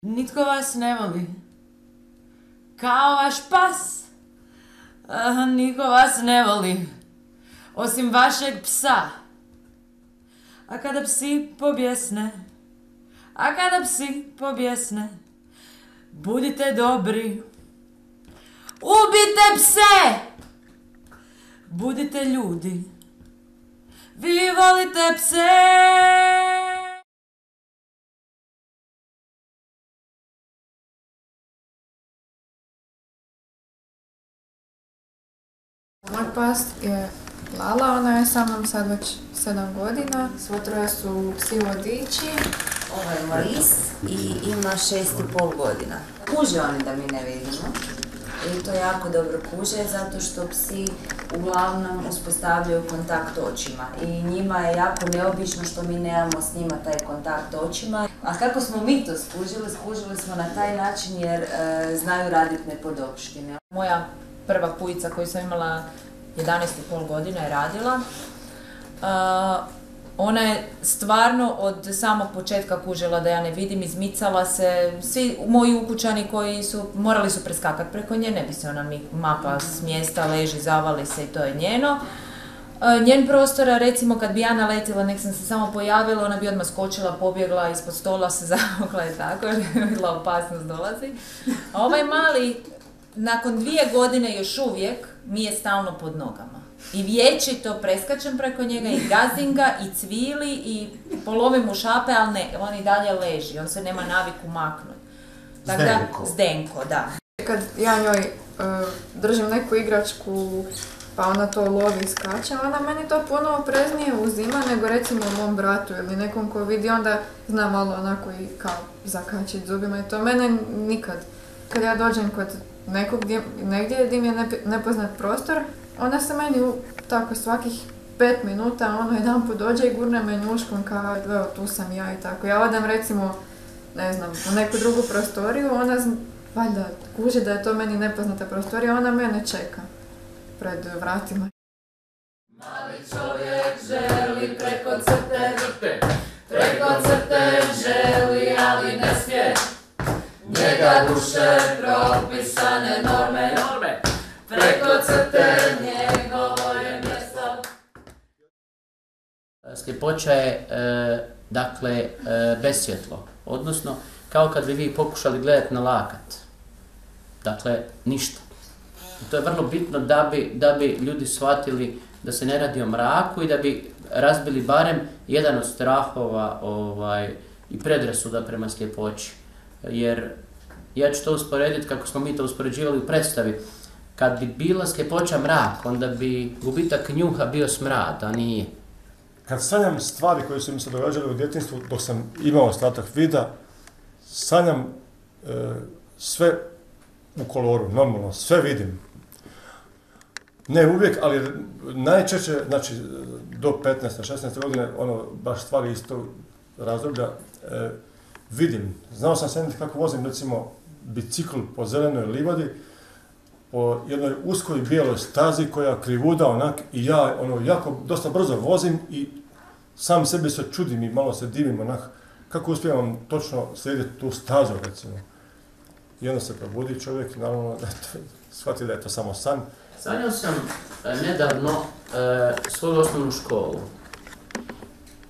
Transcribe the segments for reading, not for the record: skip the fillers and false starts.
Nitko vas ne voli, kao vaš pas. Nitko vas ne voli, osim vašeg psa. A kada psi pobjesne, budite dobri, ubite pse, budite ljudi, vi volite pse. Moj pas je Lala, ona je sa mnom sad već 7 godina. Svo troje su psi vodiči. Ovo je Maris i ima 6,5 godina. Kuže oni da mi ne vidimo. I to jako dobro kuže zato što psi uglavnom uspostavljaju kontakt očima. I njima je jako neobično što mi nemamo s njima taj kontakt očima. A kako smo mi to skužili smo na taj način jer znaju raditi nepodopštine. Moja prva pujica koju sam imala 11,5 godina je radila. Ona je stvarno od samog početka kužila da ja ne vidim, izmicala se. Svi moji ukućani koji morali su preskakati preko nje, ne bi se ona mapa s mjesta, leži, zavali se i to je njeno. Njen prostora, recimo kad bi ja naletila, nek sam se samo pojavila, ona bi odmah skočila, pobjegla, ispod stola se zavukla i tako, jer je vidjela opasnost dolazi. A ovaj mali, nakon 2 godine još uvijek, mi je stalno pod nogama. I vječito preskačem preko njega i gazim ga i cvili i polovim mu šape, ali ne, on i dalje leži, on se nema naviku maknuti. Zdenko, da. Kad ja njoj držim neku igračku, pa ona to lovi i skače, ona meni to puno opreznije uzima nego recimo mom bratu ili nekom ko vidi, onda zna malo onako i kao zakačiti zubima i to mene nikad. Kad ja dođem kod nekog negdje gdje mi je nepoznat prostor, ona se meni tako svakih 5 minuta jedanput dođe i gurne me njuškom kao evo tu sam ja i tako. Ja odem recimo, ne znam, u neku drugu prostoriju, ona valjda kuži da je to meni nepoznata prostorija, ona mene čeka pred vratima. Mali čovjek želi preko crte želi, ali ne smije. Njega duše propisane norme, preko crte njegovo je mjesto. Sljepoća je, bez svjetlo, odnosno kao kad bi vi pokušali gledati na lakat. Dakle, ništa. I to je vrlo bitno da bi ljudi shvatili da se ne radi o mraku i da bi razbili barem jedan od strahova i predrasuda prema sljepoći. Jer ja ću to usporediti kako smo mi to uspoređivali u predstavi. Kad bi bila sljepoća mrak, onda bi gubitak njuha bio smrad, a nije. Kad sanjam stvari koje su mi se događale u djetinjstvu, dok sam imao ostatak vida, sanjam sve u koloru, normalno, sve vidim. Ne uvijek, ali najčešće, znači do 15-16 godine, baš stvari iz tog razdoblja, vidim. Znao sam sanjati kako vozim, recimo, bicikl po zelenoj livadi, po jednoj uskoj bijeloj stazi koja krivuda onak i ja jako dosta brzo vozim i sam sebi se čudim i malo se divim onak kako uspijevam točno slijediti tu stazu recimo. I onda se probudi čovjek, naravno shvati da je to samo san. Sanjao sam nedavno svoju osnovnu školu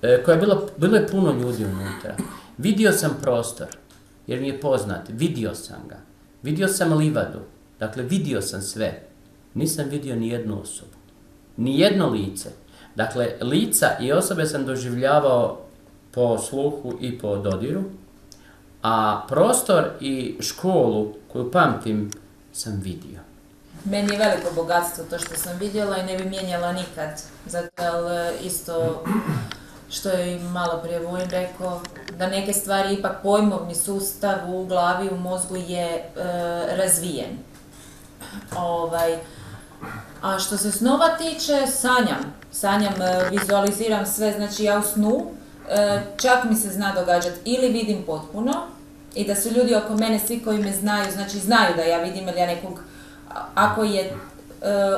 koja je bilo je puno ljudi unutra. Vidio sam prostor jer mi je poznat, vidio sam ga. Vidio sam livadu. Dakle, vidio sam sve. Nisam vidio ni jednu osobu. Ni jedno lice. Dakle, lica i osobe sam doživljavao po sluhu i po dodiru, a prostor i školu koju pamtim sam vidio. Meni je veliko bogatstvo to što sam vidjela i ne bi mijenjala nikad. Zato je isto što je malo prije Vojin rekao, da neke stvari ipak pojmovni sustav u glavi, u mozgu je razvijen. A što se snova tiče, sanjam, vizualiziram sve, znači ja u snu, čak mi se zna događati ili vidim potpuno i da su ljudi oko mene, svi koji me znaju, znači znaju da ja vidim ili ja nekog, ako je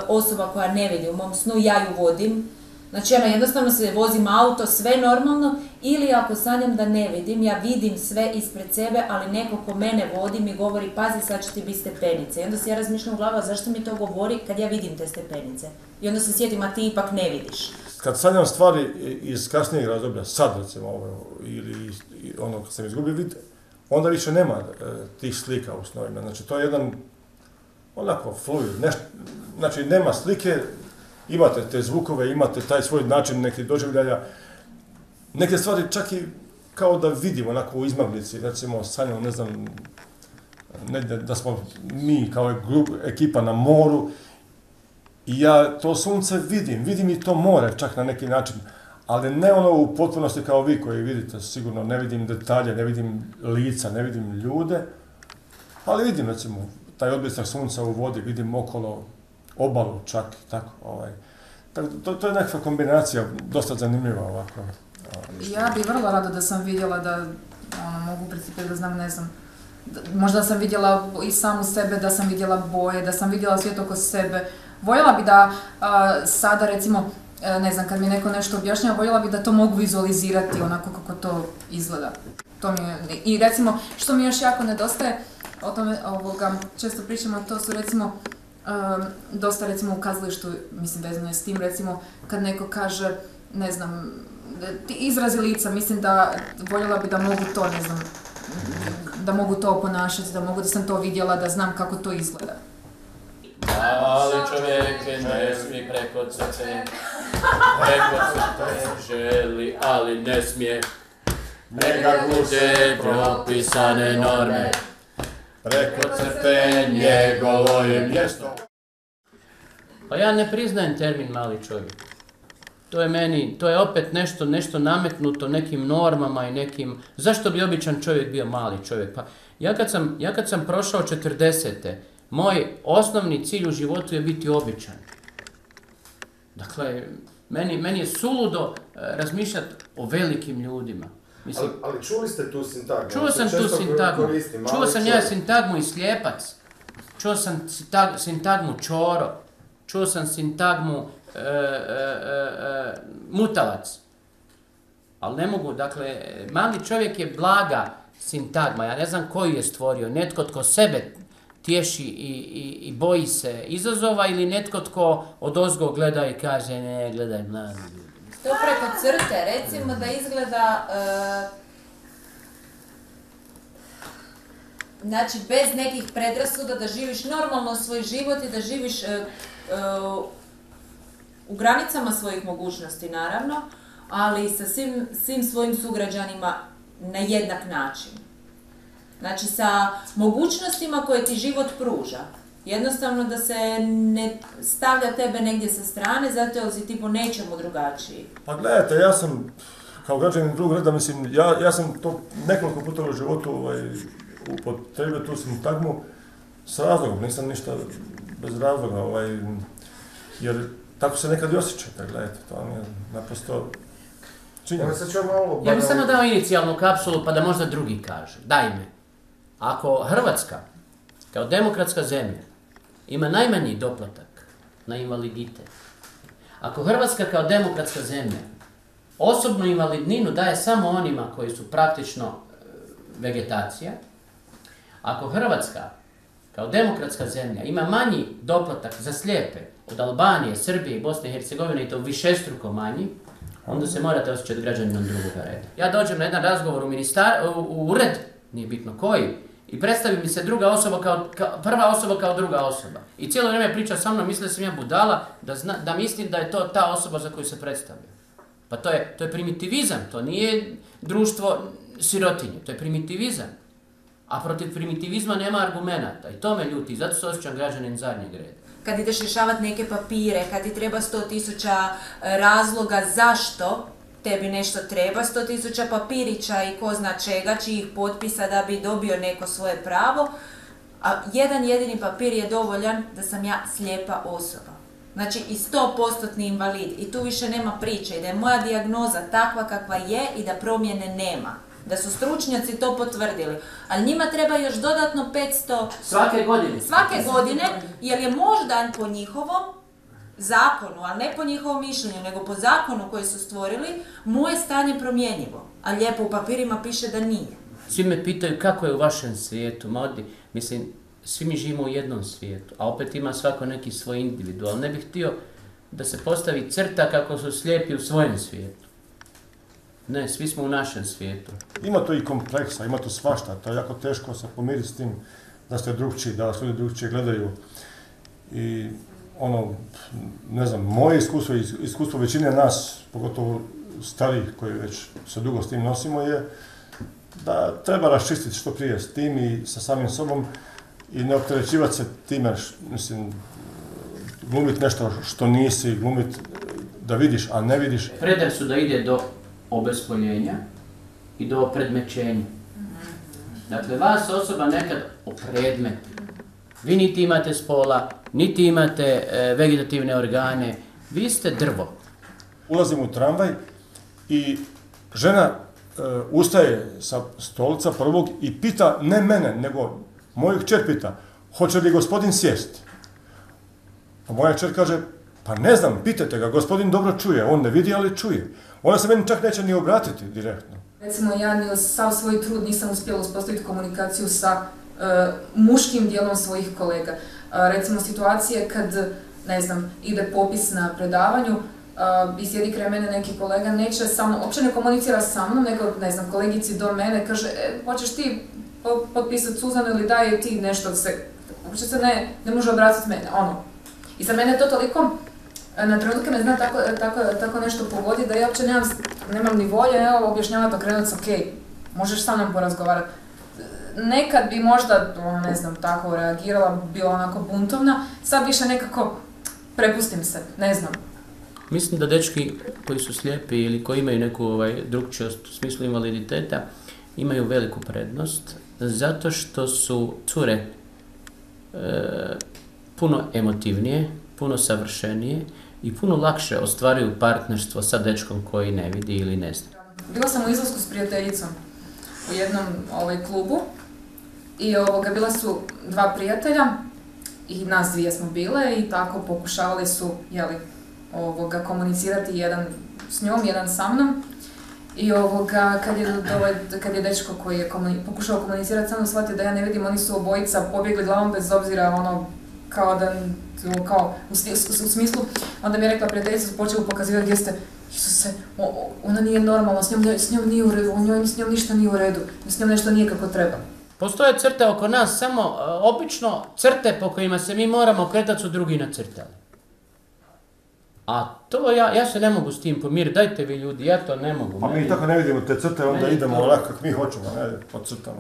osoba koja ne vidi u mom snu, ja ju vodim Znači jednostavno se vozim auto, sve normalno, ili ako sanjam da ne vidim, ja vidim sve ispred sebe, ali neko ko mene vodi mi govori pazi sad će ti biti stepenice. I onda se ja razmišljam u glavu zašto mi to govori kad ja vidim te stepenice. I onda se sjetim, a ti ipak ne vidiš. Kad sanjam stvari iz kasnijeg razdoblja, sad recimo ili ono kad sam izgubio vid, onda više nema tih slika u snovima. Znači to je jedan onako fluid, znači nema slike, imate te zvukove, imate taj svoj način nekih doživljaja. Neke stvari čak i kao da vidimo onako u izmaglici, recimo sanjam, ne znam, da smo mi kao ekipa na moru i ja to sunce vidim i to more čak na neki način, ali ne ono u potpunosti kao vi koji vidite, sigurno ne vidim detalje, ne vidim lica, ne vidim ljude, ali vidim recimo taj odbljesak sunca u vodi, vidim okolo obalu čak, tako, to je nekakva kombinacija, dosta zanimljiva ovako. Ja bi vrlo rado da sam vidjela da, mogu principirati da znam, ne znam, možda sam vidjela i samu sebe, da sam vidjela boje, da sam vidjela svijet oko sebe. Voljela bi da sada recimo, ne znam, kad mi neko nešto objašnjava, voljela bi da to mogu vizualizirati onako kako to izgleda. To mi je, i recimo, što mi još jako nedostaje, o tome često pričamo, to su recimo, dosta recimo u kazalištu, mislim vezano je s tim, recimo kad neko kaže, ne znam, izrazi lica, mislim da voljela bi da mogu to, ne znam, da mogu to oponašati, da sam to vidjela, da znam kako to izgleda. Ali čovjek ne smije preko crte želi, ali ne smije. Neka bude propisane norme, preko crte njegovo je mjesto. Pa ja ne priznajem termin mali čovjek. To je opet nešto nametnuto nekim normama i nekim... Zašto bi običan čovjek bio mali čovjek? Pa ja kad sam prošao 40. moj osnovni cilj u životu je biti običan. Dakle, meni je suludo razmišljati o velikim ljudima. Mislim, ali čuli ste tu sintagmu? Čuo sam tu sintagmu. Čuo sam ja sintagmu i slijepac. Čuo sam sintagmu čoro. Čuo sam sintagmu mutavac. Ali ne mogu, dakle, mali čovjek je blaga sintagma. Ja ne znam koji je stvorio. Netko tko sebe tješi i boji se izazova ili netko tko odozgo gleda i kaže ne, gledaj mladi ljudi. To preko crte, recimo da izgleda, znači bez nekih predrasuda, da živiš normalno svoj život i da živiš u granicama svojih mogućnosti naravno, ali sa svim svojim sugrađanima na jednak način. Znači sa mogućnostima koje ti život pruža. Jednostavno da se ne stavlja tebe negdje sa strane, zato jer si ti po nečemu drugačiji. Pa gledajte, ja sam, kao građanin drugog reda, mislim, ja sam to nekoliko puta u životu upotrebio tu sintagmu s razlogom, nisam ništa bez razloga, jer tako se nekad i osjećate, gledajte, to mi je naprosto činjenica. Ja bih samo dao inicijalnu kapsulu pa da možda drugi kažu. Daj mi. Ako Hrvatska, kao demokratska zemlja, ima najmanji doplatak na invaliditet, ako Hrvatska kao demokratska zemlja osobnu invalidninu daje samo onima koji su praktično vegetacija, ako Hrvatska kao demokratska zemlja ima manji doplatak za slijepe od Albanije, Srbije i Bosne i Hercegovine i to višestruko manji, onda se morate osjećati građaninom drugoga reda. Ja dođem na jedan razgovor u ured, nije bitno koji, i predstavi mi se druga osoba prva osoba kao druga osoba. I cijelo vrijeme priča sa mnom, mislio sam ja budala, da mislim da je to ta osoba za koju se predstavlja. Pa to je primitivizam, to nije društvo sirotinje, to je primitivizam. A protiv primitivizma nema argumenata i to me ljuti, zato se osjećam građanin zadnjeg reda. Kad ideš rješavati neke papire, kad ti treba 100.000 razloga zašto tebi nešto treba, 100.000 papirića i ko zna čega, čijih potpisa da bi dobio neko svoje pravo, a jedan jedini papir je dovoljan da sam ja slijepa osoba. Znači i 100% invalid i tu više nema priče i da je moja dijagnoza takva kakva je i da promjene nema. Da su stručnjaci to potvrdili. Ali njima treba još dodatno 500... Svake godine. Svake godine, jer je moždan po njihovom zakonu, ali ne po njihovom mišljenju, nego po zakonu koji su stvorili, moje stanje promjenjivo. A lijepo u papirima piše da nije. Svi me pitaju kako je u vašem svijetu, mislim, svi mi živimo u jednom svijetu, a opet ima svako neki svoj individual. Ne bih htio da se postavi crta kako su slijepi u svojem svijetu. Ne, svi smo u našem svijetu. Ima to i kompleksa, ima to svašta, to je jako teško se pomiriti s tim da ste drugčiji, da vas ljudi drugčije gledaju. I ne znam, moje iskustvo i iskustvo većine nas, pogotovo starijih koji već se dugo s tim nosimo, je da treba raščistiti što prije s tim i sa samim sobom i ne opterećivati se time, mislim, glumiti nešto što nisi, glumiti da vidiš, a ne vidiš. Predrasuda ide do obespoljenja i do opredmećenja. Dakle, vas osoba nekad opredmeti. Vi niti imate spola, niti imate vegetativne organe, vi ste drvo. Ulazim u tramvaj i žena ustaje sa stolica prvog i pita, ne mene, nego moju kćer pita, hoće li gospodin sjesti? A moja kćer kaže, pa ne znam, pitajte ga, gospodin dobro čuje, on ne vidi, ali čuje. Ona se meni čak neće ni obratiti direktno. Recimo, ja ni sav svoj trud nisam uspjela uspostaviti komunikaciju sa muškim dijelom svojih kolega. Recimo, situacije kad, ne znam, ide popis na predavanju i sjedi kraj mene neki kolega, neće sa mnom, uopće ne komunicira sa mnom, nego, ne znam, kolegici do mene kaže, hoćeš ti potpisati Suzanu ili daj ti nešto, uopće se ne može obratiti mene, I za mene to toliko, na trenutke me zna tako nešto pogodi da ja uopće nemam ni volje, objašnjavati, okrenuti se, ok, možeš sa mnom porazgovarati. Nekad bi možda, ne znam, tako reagirala, bila onako buntovna, sad više nekako prepustim se, ne znam. Mislim da dečki koji su slijepi ili koji imaju neku drukčiost u smislu invaliditeta imaju veliku prednost zato što su cure puno emotivnije, puno savršenije i puno lakše ostvaruju partnerstvo sa dečkom koji ne vidi ili ne zna. Bila sam u izlasku s prijateljicom u jednom klubu i bila su dva prijatelja i nas dvije smo bile i tako pokušavali su komunicirati jedan s njom, jedan sa mnom. I kad je dečko koji je pokušao komunicirati sa mnom shvatio da ja ne vidim, oni su obojica pobjegli glavom bez obzira u smislu, onda mi je rekla prijateljica, su počeli pokazivati gdje ste, Isuse, ona nije normalna, s njom nije u redu, s njom ništa nije u redu, s njom nešto nije kako treba. Postoje crte oko nas, samo obično crte po kojima se mi moramo kretati su drugi nacrtali. A to ja se ne mogu s tim pomiriti, dajte vi ljudi, ja to ne mogu. Pa mi tako ne vidimo te crte, onda idemo ovako kako mi hoćemo, ne, po crtama.